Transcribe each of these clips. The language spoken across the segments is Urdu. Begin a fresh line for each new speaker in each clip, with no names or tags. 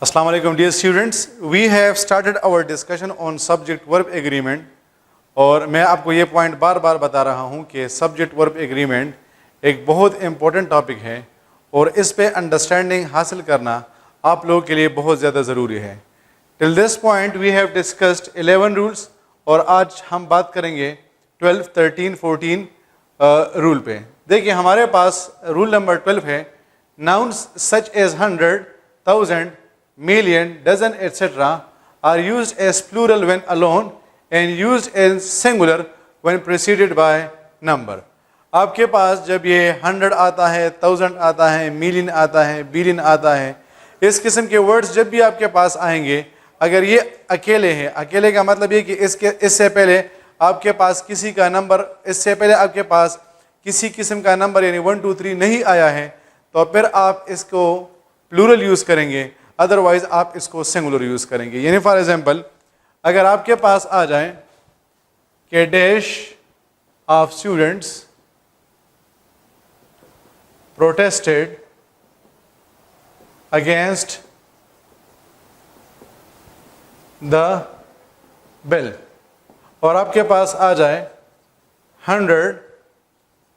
Assalamu alaikum dear students, we have started our discussion on subject verb agreement اور میں آپ کو یہ پوائنٹ بار بار بتا رہا ہوں کہ سبجیکٹ ورب ایگریمنٹ ایک بہت امپورٹنٹ ٹاپک ہے اور اس پہ انڈرسٹینڈنگ حاصل کرنا آپ لوگوں کے لیے بہت زیادہ ضروری ہے. Till this point we have discussed 11 rules اور آج ہم بات کریں گے 12, 13, 14 رول پہ. دیکھیے ہمارے پاس رول نمبر 12 ہے nouns such as 100, 1000, million, dozen etc. are used as plural when alone and used as singular when preceded by number. آپ کے پاس جب یہ 100 آتا ہے, 1000 آتا ہے, million آتا ہے, billion آتا ہے, اس قسم کے ورڈز جب بھی آپ کے پاس آئیں گے, اگر یہ اکیلے ہیں, اکیلے کا مطلب یہ کہ اس سے پہلے آپ کے پاس کسی کا نمبر, اس سے پہلے آپ کے پاس کسی قسم کا نمبر یعنی 1 2 3 نہیں آیا ہے, تو پھر آپ اس کو پلورل یوز کریں گے, ادروائز آپ اس کو سنگولر یوز کریں گے. یعنی فار ایگزامپل اگر آپ کے پاس آ جائیں کہ dash of students protested against the bill اور آپ کے پاس آ جائے 100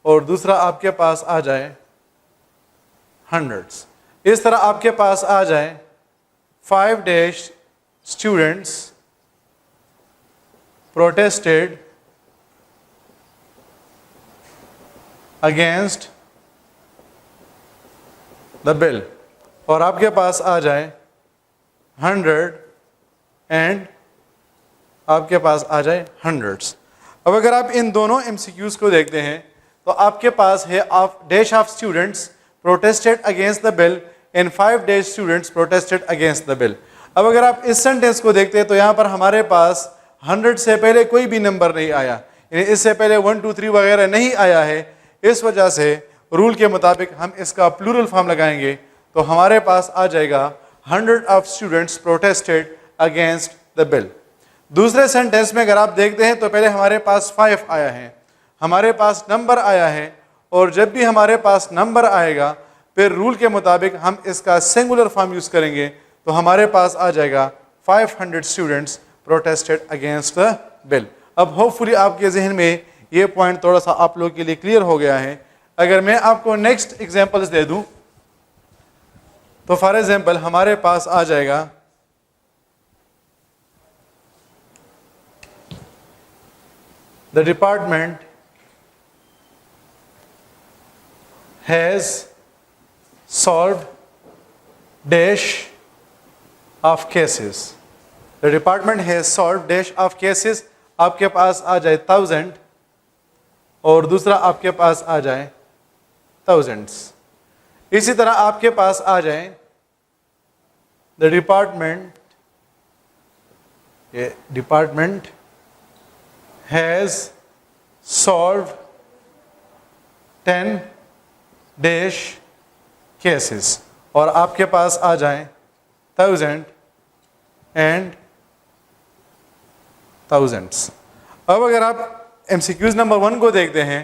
اور دوسرا آپ کے پاس آ جائے hundreds, اس طرح آپ کے پاس آ جائے 5 dash students protested against the bill اور آپ کے پاس آ جائے 100 اینڈ آپ کے پاس آ جائے hundreds. اب اگر آپ ان دونوں MCQs کو دیکھتے ہیں تو آپ کے پاس ہے dash of students protested against the bill and 5 dash students protested against the bill. اب اگر آپ اس سینٹینس کو دیکھتے ہیں تو یہاں پر ہمارے پاس 100 سے پہلے کوئی بھی نمبر نہیں آیا, یعنی اس سے پہلے 1 2 3 وغیرہ نہیں آیا ہے. اس وجہ سے رول کے مطابق ہم اس کا پلورل فارم لگائیں گے تو ہمارے پاس آ جائے گا 100 of students protested against the bill. دوسرے سینٹینس میں اگر آپ دیکھتے ہیں تو پہلے ہمارے پاس 5 آیا ہے, ہمارے پاس نمبر آیا ہے, اور جب بھی ہمارے پاس نمبر آئے گا پھر رول کے مطابق ہم اس کا سنگولر فارم یوز کریں گے تو ہمارے پاس آ جائے گا 500 students protested against the bill. اب ہوپ فلی آپ کے ذہن میں یہ پوائنٹ تھوڑا سا آپ لوگوں کے لیے کلیئر ہو گیا ہے. اگر میں آپ کو نیکسٹ ایگزامپلس دے دوں تو فار ایگزامپل ہمارے پاس آ جائے گا the department has solved dash of cases. The department has solved dash of cases. آپ کے پاس آ جائے 1000 اور دوسرا آپ کے پاس آ جائے thousands. اسی طرح آپ کے پاس آ جائیں the department has solved 10 dash cases اور آپ کے پاس آ جائیں 1000 and thousands. اب اگر آپ MCQs نمبر 1 کو دیکھتے ہیں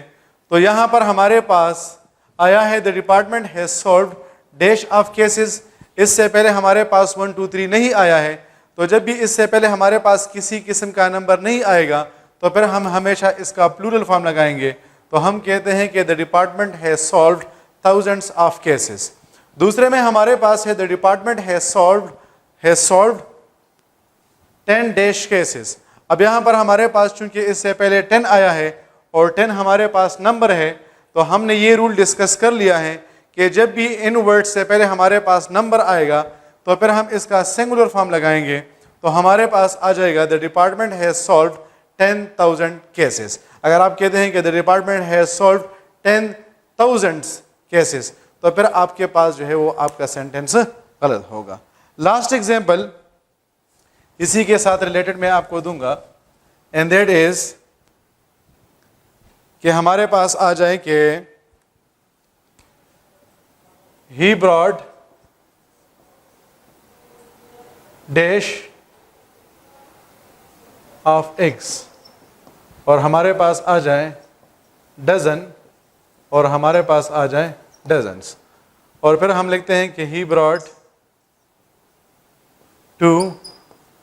تو یہاں پر ہمارے پاس آیا ہے the department has solved dash of cases. اس سے پہلے ہمارے پاس 1 2 3 نہیں آیا ہے, تو جب بھی اس سے پہلے ہمارے پاس کسی قسم کا نمبر نہیں آئے گا تو پھر ہم ہمیشہ اس کا پلورل فارم لگائیں گے تو ہم کہتے ہیں کہ the department has solved thousands of cases. دوسرے میں ہمارے پاس ہے the department has solved 10 dash cases. اب یہاں پر ہمارے پاس چونکہ اس سے پہلے 10 آیا ہے اور 10 ہمارے پاس نمبر ہے تو ہم نے یہ رول ڈسکس کر لیا ہے کہ جب بھی ان ورڈ سے پہلے ہمارے پاس نمبر آئے گا تو پھر ہم اس کا سنگولر فارم لگائیں گے تو ہمارے پاس آ جائے گا the department has solved 10,000 cases. اگر آپ کہتے ہیں کہ the department has solved 10,000 cases تو پھر آپ کے پاس جو ہے وہ آپ کا سینٹینس غلط ہوگا. لاسٹ ایگزامپل اسی کے ساتھ ریلیٹڈ میں آپ کو دوں گا اینڈ دیٹ از کہ ہمارے پاس آ جائے کہ he brought dash of eggs اور ہمارے پاس آ جائیں ڈزن اور ہمارے پاس آ جائیں ڈزنس اور پھر ہم لکھتے ہیں کہ he brought 2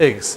eggs,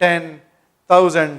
10, 1000,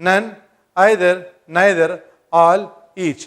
none, either, neither, all, each,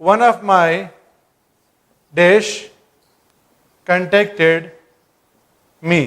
one of my dash contacted me,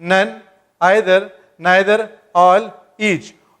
none, either, neither, all, each,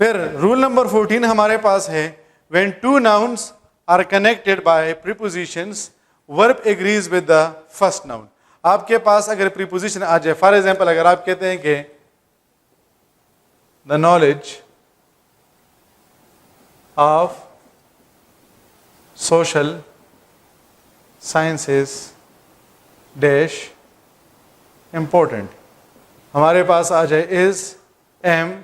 پھر رول نمبر 14 ہمارے پاس ہے when two nouns are connected by prepositions verb agrees with the first noun. آپ کے پاس اگر preposition آ جائے, فار ایگزامپل اگر آپ کہتے ہیں کہ the knowledge of social sciences dash important, ہمارے پاس آ جائے is am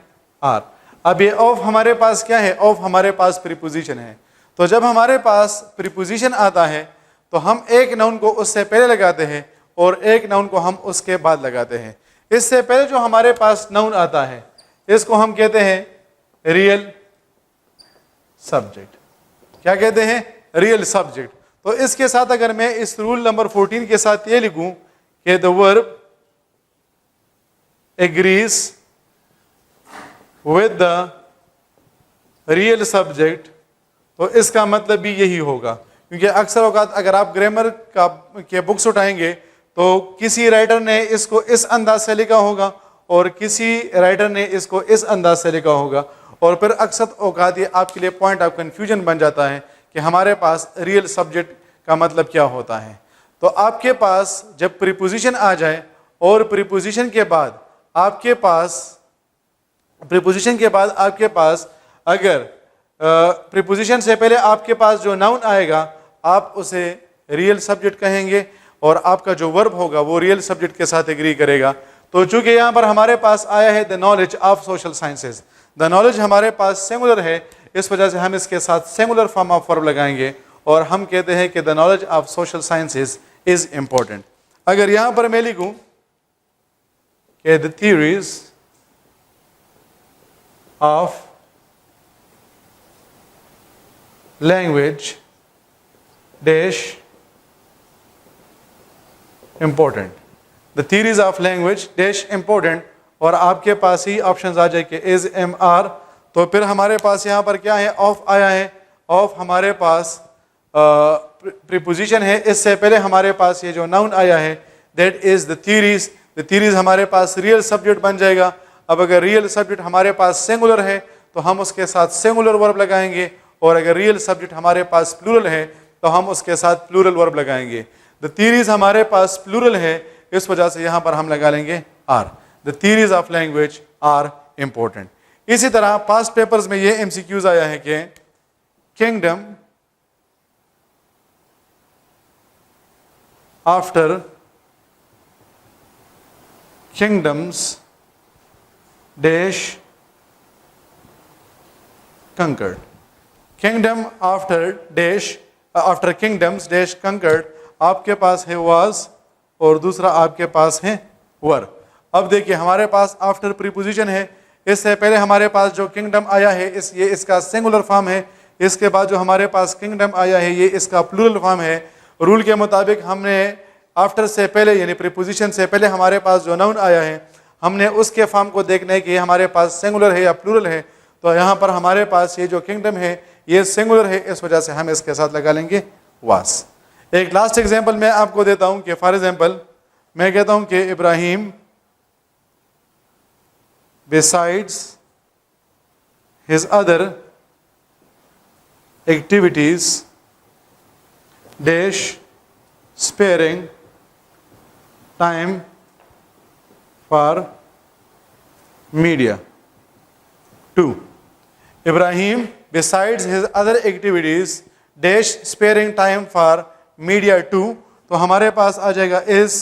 are. اب یہ آف ہمارے پاس کیا ہے؟ آف ہمارے پاس پریپوزیشن ہے. تو جب ہمارے پاس پریپوزیشن آتا ہے تو ہم ایک ناؤن کو اس سے پہلے لگاتے ہیں اور ایک ناؤن کو ہم اس کے بعد لگاتے ہیں. اس سے پہلے جو ہمارے پاس ناؤن آتا ہے اس کو ہم کہتے ہیں ریئل سبجیکٹ. کیا کہتے ہیں؟ Real subject. تو اس کے ساتھ اگر میں اس رول نمبر 14 کے ساتھ یہ لکھوں کہ the verb agrees with the real subject, تو اس کا مطلب بھی یہی ہوگا. کیونکہ اکثر اوقات اگر آپ گرامر کے بکس اٹھائیں گے تو کسی رائٹر نے اس کو اس انداز سے لکھا ہوگا اور کسی رائٹر نے اس کو اس انداز سے لکھا ہوگا, اور پھر اکثر اوقات یہ آپ کے لیے پوائنٹ آف کنفیوژن بن جاتا ہے کہ ہمارے پاس ریئل سبجیکٹ کا مطلب کیا ہوتا ہے. تو آپ کے پاس جب پریپوزیشن آ جائے اور پریپوزیشن کے بعد آپ کے پاس اگر پریپوزیشن سے پہلے آپ کے پاس جو ناؤن آئے گا آپ اسے ریئل سبجیکٹ کہیں گے اور آپ کا جو ورب ہوگا وہ ریئل سبجیکٹ کے ساتھ ایگری کرے گا. تو چونکہ یہاں پر ہمارے پاس آیا ہے the knowledge of social sciences, the knowledge ہمارے پاس سنگولر ہے, اس وجہ سے ہم اس کے ساتھ سنگولر فارم آف ورب لگائیں گے اور ہم کہتے ہیں کہ the knowledge of social sciences is important. اگر یہاں پر میں لکھوں کہ the theories of language dash important, the theories of language dash important, اور آپ کے پاس ہی آپشنز آ جائے کہ is am are, تو پھر ہمارے پاس یہاں پر کیا ہے؟ آف آیا ہے. آف ہمارے پاس پریپوزیشن ہے, اس سے پہلے ہمارے پاس یہ جو ناؤن آیا ہے that is the theories. the theories ہمارے پاس ریئل سبجیکٹ بن جائے گا. اب اگر ریئل سبجیکٹ ہمارے پاس سنگولر ہے تو ہم اس کے ساتھ سنگولر ورب لگائیں گے, اور اگر ریئل سبجیکٹ ہمارے پاس پلورل ہے تو ہم اس کے ساتھ پلورل ورب لگائیں گے. the theories ہمارے پاس پلورل ہے, اس وجہ سے یہاں پر ہم لگا لیں گے are. the theories of language are important. اسی طرح پاسٹ پیپرز میں یہ MCQs آیا ہے کہ kingdom after kingdoms dash conquered. kingdom after kingdoms dash conquered, آپ کے پاس ہے was اور دوسرا آپ کے پاس ہے were. اب دیکھیے ہمارے پاس آفٹر پریپوزیشن ہے, اس سے پہلے ہمارے پاس جو کنگڈم آیا ہے یہ اس کا سنگولر فارم ہے, اس کے بعد جو ہمارے پاس کنگڈم آیا ہے یہ اس کا پلورل فارم ہے. رول کے مطابق ہم نے آفٹر سے پہلے یعنی پریپوزیشن سے پہلے ہمارے پاس جو ناؤن آیا ہے ہم نے اس کے فارم کو دیکھنا ہے کہ یہ ہمارے پاس سنگولر ہے یا پلورل ہے. تو یہاں پر ہمارے پاس یہ جو کنگڈم ہے یہ سنگولر ہے, اس وجہ سے ہم اس کے ساتھ لگا لیں گے واس. ایک لاسٹ ایگزامپل میں آپ کو دیتا ہوں کہ فار ایگزامپل میں کہتا ہوں کہ ابراہیم besides his other activities dash sparing time for media 2. Ibrahim besides his other activities dash sparing time for media 2, تو ہمارے پاس آ جائے گا is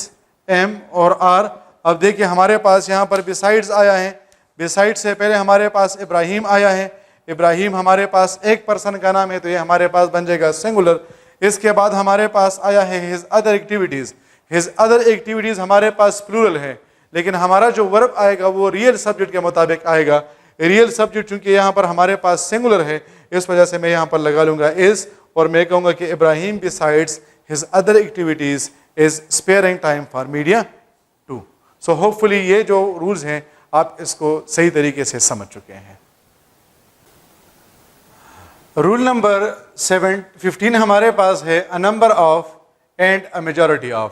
am اور are. اب دیکھیے ہمارے پاس یہاں پر besides آیا ہے, besides سے پہلے ہمارے پاس ابراہیم آیا ہے, ابراہیم ہمارے پاس ایک پرسن کا نام ہے تو یہ ہمارے پاس بن جائے گا سنگولر. اس کے بعد ہمارے پاس آیا ہے his other activities, his other activities ہمارے پاس پلورل ہے, لیکن ہمارا جو ورب آئے گا وہ ریئل سبجیکٹ کے مطابق آئے گا. ریئل سبجیکٹ چونکہ یہاں پر ہمارے پاس سنگولر ہے اس وجہ سے میں یہاں پر لگا لوں گا is, اور میں کہوں گا کہ ابراہیم besides his other activities is sparing time for media 2. So hopefully یہ جو رولز ہیں آپ اس کو صحیح طریقے سے سمجھ چکے ہیں. رول نمبر 15 ہمارے پاس ہے a number of and a majority of,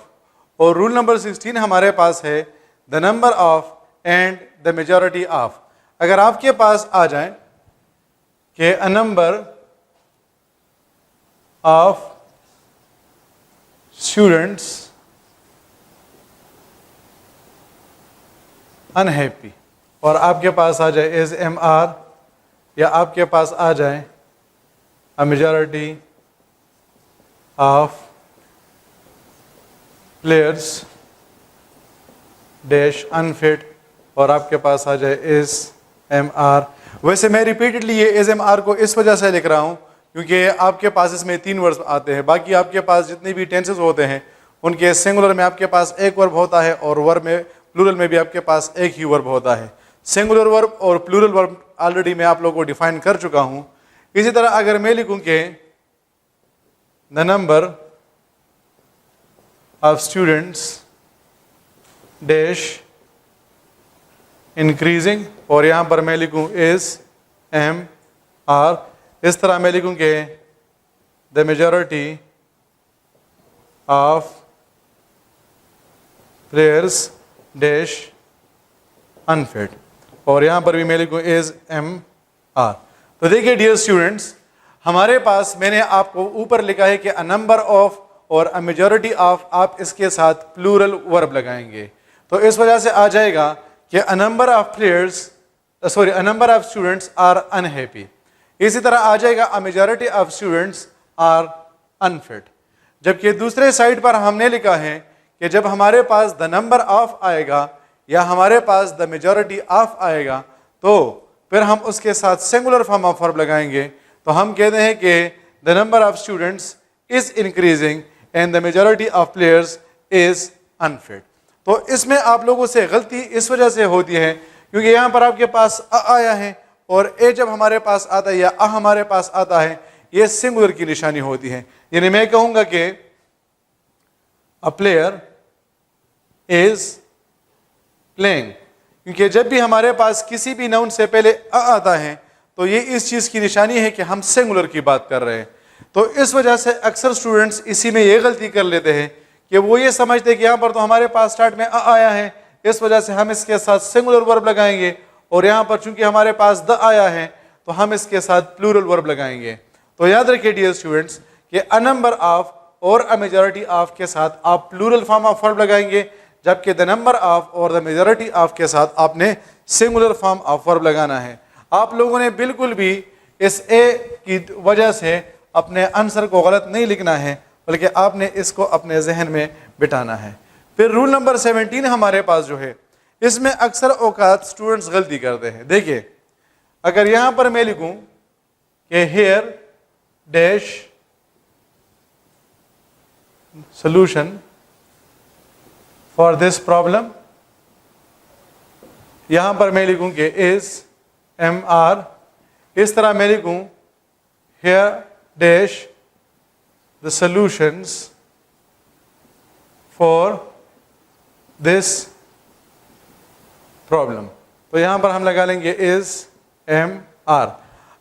اور رول نمبر 16 ہمارے پاس ہے the number of and the majority of. اگر آپ کے پاس آ جائیں کہ a number of students unhappy, اور آپ کے پاس آ جائے از ایم آر، یا آپ کے پاس آ جائے a majority of players dash unfit، اور آپ کے پاس آ جائے از ایم آر. ویسے میں ریپیٹڈلی یہ از ایم آر کو اس وجہ سے لکھ رہا ہوں کیونکہ آپ کے پاس اس میں 3 ورڈز آتے ہیں، باقی آپ کے پاس جتنے بھی ٹینسز ہوتے ہیں ان کے سنگولر میں آپ کے پاس ایک ورب ہوتا ہے، اور ورب میں پلورل میں بھی آپ کے پاس ایک ہی ورب ہوتا ہے. سنگولر ورب اور پلورل ورب آلریڈی میں آپ لوگوں کو ڈیفائن کر چکا ہوں. اسی طرح اگر میں لکھوں کہ the number of students dash increasing، اور یہاں پر میں لکھوں is ایم آر، اس طرح میں لکھوں کہ the majority of players dash unfit، اور یہاں پر بھی میں لکھوں is ایم آر. تو دیکھیے ڈیئر اسٹوڈنٹس، ہمارے پاس میں نے آپ کو اوپر لکھا ہے کہ a number of اور a majority of، آپ اس کے ساتھ پلورل ورب لگائیں گے تو اس وجہ سے آ جائے گا کہ a number of students are unhappy. اسی طرح آ جائے گا a majority of students are unfit. جبکہ دوسرے سائڈ پر ہم نے لکھا ہے کہ جب ہمارے پاس the number of آئے گا یا ہمارے پاس the majority of آئے گا تو پھر ہم اس کے ساتھ singular form of verb لگائیں گے. تو ہم کہتے ہیں کہ the number of students is increasing and the majority of players is unfit. تو اس میں آپ لوگوں سے غلطی اس وجہ سے ہوتی ہے کیونکہ یہاں پر آپ کے پاس آیا ہے، اور اے جب ہمارے پاس آتا ہے یا ہمارے پاس آتا ہے یہ سنگولر کی نشانی ہوتی ہے. یعنی میں کہوں گا کہ a player is playing، کیونکہ جب بھی ہمارے پاس کسی بھی ناؤن سے پہلے آتا ہے تو یہ اس چیز کی نشانی ہے کہ ہم سنگولر کی بات کر رہے ہیں. تو اس وجہ سے اکثر سٹوڈنٹس اسی میں یہ غلطی کر لیتے ہیں کہ وہ یہ سمجھتے ہیں کہ یہاں پر تو ہمارے پاس سٹارٹ میں آیا ہے، اس وجہ سے ہم اس کے ساتھ سنگولر ورب لگائیں گے، اور یہاں پر چونکہ ہمارے پاس آیا ہے تو ہم اس کے ساتھ پلورل ورب لگائیں گے. تو یاد رکھیے ڈیئر اسٹوڈنٹس کہ a number of اور a majority of کے ساتھ آپ پلورل فارم آف ورب لگائیں گے، جبکہ the number of اور the majority of کے ساتھ آپ نے سنگولر فارم آف ورب لگانا ہے. آپ لوگوں نے بالکل بھی اس اے کی وجہ سے اپنے آنسر کو غلط نہیں لکھنا ہے، بلکہ آپ نے اس کو اپنے ذہن میں بٹھانا ہے. پھر رول نمبر 17 ہمارے پاس جو ہے اس میں اکثر اوقات اسٹوڈنٹس غلطی کرتے ہیں. دیکھیے اگر یہاں پر میں لکھوں کہ here dash solution for this problem, یہاں پر میں لکھوں کہ از ایم آر، اس طرح میں لکھوں here dash the solutions for this problem. تو یہاں پر ہم لگا لیں گے is ایم آر.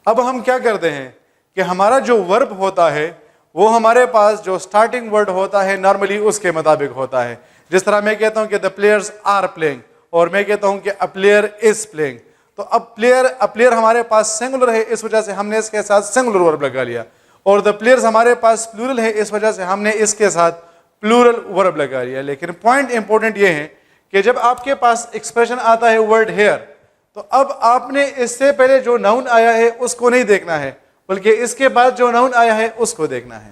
اب ہم کیا کرتے ہیں کہ ہمارا جو ورب ہوتا ہے وہ ہمارے پاس جو سٹارٹنگ ورڈ ہوتا ہے نارملی اس کے مطابق ہوتا ہے. جس طرح میں کہتا ہوں کہ the players are playing، اور میں کہتا ہوں کہ a player is playing. تو اب پلیئر ہمارے پاس سنگولر ہے، اس وجہ سے ہم نے اس کے ساتھ سنگولر ورب لگا لیا، اور the players ہمارے پاس پلورل ہے، اس وجہ سے ہم نے اس کے ساتھ پلورل ورب لگا لیا. لیکن پوائنٹ امپورٹنٹ یہ ہے کہ جب آپ کے پاس ایکسپریشن آتا ہے ورڈ ہیئر تو اب آپ نے اس سے پہلے جو ناؤن آیا ہے اس کو نہیں دیکھنا ہے، بلکہ اس کے بعد جو ناؤن آیا ہے اس کو دیکھنا ہے.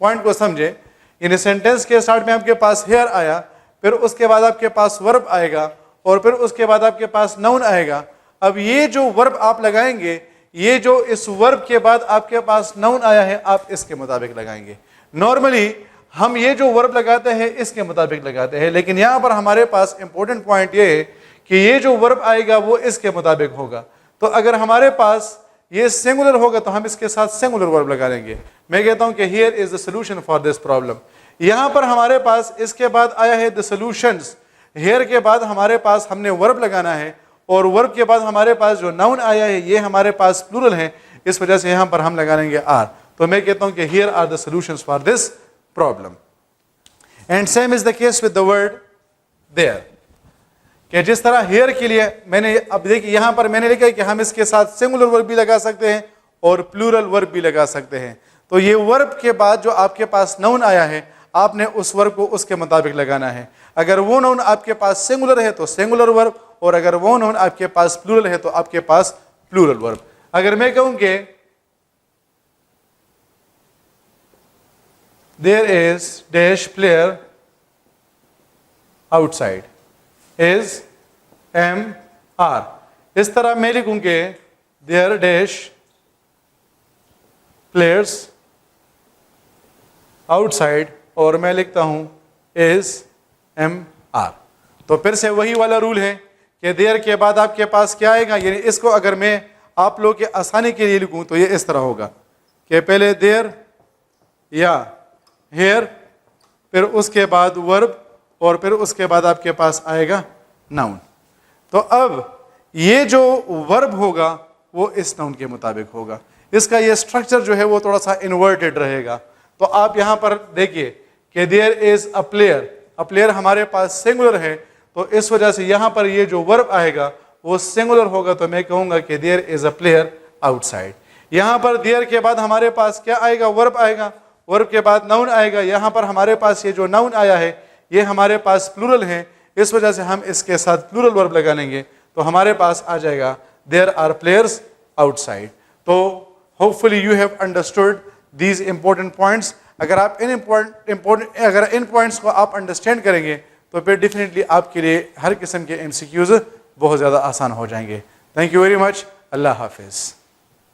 پوائنٹ کو سمجھے، یعنی سینٹینس کے اسٹارٹ میں آپ کے پاس ہیئر آیا، پھر اس کے بعد آپ کے پاس ورب آئے گا، اور پھر اس کے بعد آپ کے پاس ناؤن آئے گا. اب یہ جو ورب آپ لگائیں گے، یہ جو اس ورب کے بعد آپ کے پاس ناؤن آیا ہے آپ اس کے مطابق لگائیں گے. نارملی ہم یہ جو ورب لگاتے ہیں اس کے مطابق لگاتے ہیں، لیکن یہاں پر ہمارے پاس امپورٹنٹ پوائنٹ یہ ہے کہ یہ جو ورب آئے گا وہ اس کے مطابق ہوگا. تو اگر ہمارے پاس یہ سنگولر ہوگا تو ہم اس کے ساتھ سنگولر ورب لگا لیں گے. میں کہتا ہوں کہ here is the solution for this problem. یہاں پر ہمارے پاس اس کے بعد آیا ہے دا سولوشنز، ہیئر کے بعد ہمارے پاس ہم نے ورب لگانا ہے، اور ورب کے بعد ہمارے پاس جو ناؤن آیا ہے یہ ہمارے پاس پلورل ہے، اس وجہ سے یہاں پر ہم لگا لیں گے آر. تو میں کہتا ہوں کہ here are the solutions for this problem. And same is the case with the word there, کہ جس طرح ہیئر کے لیے میں نے اب دیکھیے یہاں پر میں نے لکھا ہے کہ ہم اس کے ساتھ سنگولر ورب بھی لگا سکتے ہیں اور پلورل ورب بھی لگا سکتے ہیں. تو یہ ورب کے بعد جو آپ کے پاس نون آیا ہے آپ نے اس ورب کو اس کے مطابق لگانا ہے. اگر وہ نون آپ کے پاس سنگولر ہے تو سنگولر ورب, اور اگر وہ نون آپ کے پاس پلورل ہے تو آپ کے پاس پلورل ورب. اگر میں کہوں کہ there is dash player outside is MR, اس طرح میں لکھوں کہ there dash players outside اور میں لکھتا ہوں is MR. تو پھر سے وہی والا رول ہے کہ دیر کے بعد آپ کے پاس کیا آئے گا, یعنی اس کو اگر میں آپ لوگ کے آسانی کے لیے لکھوں تو یہ اس طرح ہوگا کہ پہلے دیر یا ہیئر, پھر اس کے بعد ورب, اور پھر اس کے بعد آپ کے پاس آئے گا ناؤن. تو اب یہ جو ورب ہوگا وہ اس ناؤن کے مطابق ہوگا. اس کا یہ سٹرکچر جو ہے وہ تھوڑا سا انورٹڈ رہے گا. تو آپ یہاں پر دیکھیے کہ دیر از اے پلیئر, اے پلیئر ہمارے پاس سنگولر ہے تو اس وجہ سے یہاں پر یہ جو ورب آئے گا وہ سنگولر ہوگا, تو میں کہوں گا کہ دیر از اے پلیئر آؤٹ سائڈ. یہاں پر دیر کے بعد ہمارے پاس کیا آئے گا, ورب آئے گا, ورب کے بعد ناؤن آئے گا. یہاں پر ہمارے پاس یہ جو ناؤن آیا ہے یہ ہمارے پاس پلورل ہے, اس وجہ سے ہم اس کے ساتھ پلورل ورب لگا لیں گے تو ہمارے پاس آ جائے گا دیر آر پلیئرز آؤٹ سائڈ. تو hopefully you have understood these important points. اگر آپ ان پوائنٹس کو آپ انڈرسٹینڈ کریں گے تو پھر ڈیفینیٹلی آپ کے لیے ہر قسم کے MCQs بہت زیادہ آسان ہو جائیں گے. Thank you very much. اللہ حافظ.